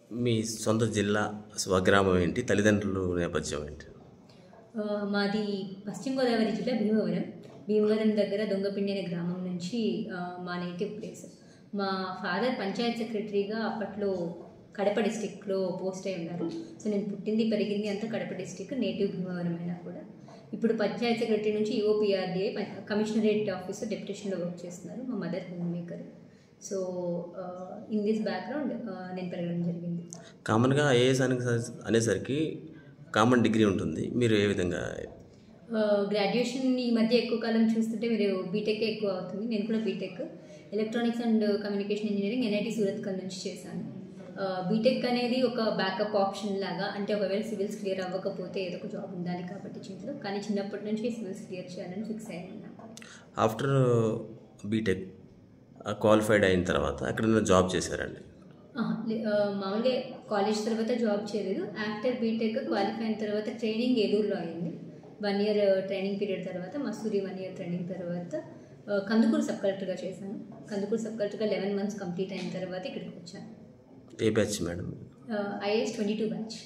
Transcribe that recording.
మీ సొంత జిల్లా, స్వగ్రామం ఏంటి? తల్లిదండ్రుల నేపథ్యం ఏంటి? మాది పశ్చిమ గోదావరి జిల్లా భీమవరం. భీమవరం దగ్గర దొంగపిండి అనే గ్రామం నుంచి మా నేటివ్ ప్లేస్. మా ఫాదర్ పంచాయత్ సెక్రటరీగా అప్పట్లో కడప డిస్టిక్లో పోస్ట్ అయి ఉన్నారు. సో నేను పుట్టింది పెరిగింది అంతా కడప డిస్టిక్, నేటివ్ భీమవరం అయినా కూడా. ఇప్పుడు పంచాయత్ సెక్రటరీ నుంచి యూఓపిఆర్డిఐ కమిషనరేట్ ఆఫీసర్ డెప్యుటేషన్లో వర్క్ చేస్తున్నారు. మా mother home maker. So in this background నేను పెరగడం జరిగింది. కామన్గా ఐఏఎస్ అనేసరికి కామన్ డిగ్రీ ఉంటుంది. మీరు ఏ విధంగా? గ్రాడ్యుయేషన్ ఈ మధ్య ఎక్కువ కాలం చూస్తుంటే మీరు బీటెక్ ఎక్కువ అవుతుంది. నేను కూడా BTech electronics and communication engineering NIT Surathkal నుంచి చేశాను. బీటెక్ అనేది ఒక బ్యాకప్ ఆప్షన్ లాగా, అంటే ఒకవేళ సివిల్స్ క్లియర్ అవ్వకపోతే ఏదో ఒక జాబ్ ఉండాలి కాబట్టి చేతిలో, కానీ చిన్నప్పటి నుంచి సివిల్స్ క్లియర్ చేయాలని ఫిక్స్ అయ్యాను. ఆఫ్టర్ బీటెక్ క్వాలిఫైడ్ అయిన తర్వాత ఎక్కడైనా జాబ్ చేశారండి? మామూలుగా కాలేజ్ తర్వాత జాబ్ చేయలేదు. ఆఫ్టర్ బీటెక్ క్వాలిఫై అయిన తర్వాత ట్రైనింగ్ ఏలూరులో అయింది. 1 year ట్రైనింగ్ పీరియడ్ తర్వాత మసూరి 1 year ట్రైనింగ్ తర్వాత కందుకూరు సబ్ కలెక్టర్గా చేశాను. కందుకూరు సబ్ కలెక్టర్గా 11 months కంప్లీట్ అయిన తర్వాత ఇక్కడికి వచ్చాను. ఏ బ్యాచ్ మేడం? IAS 22 batch.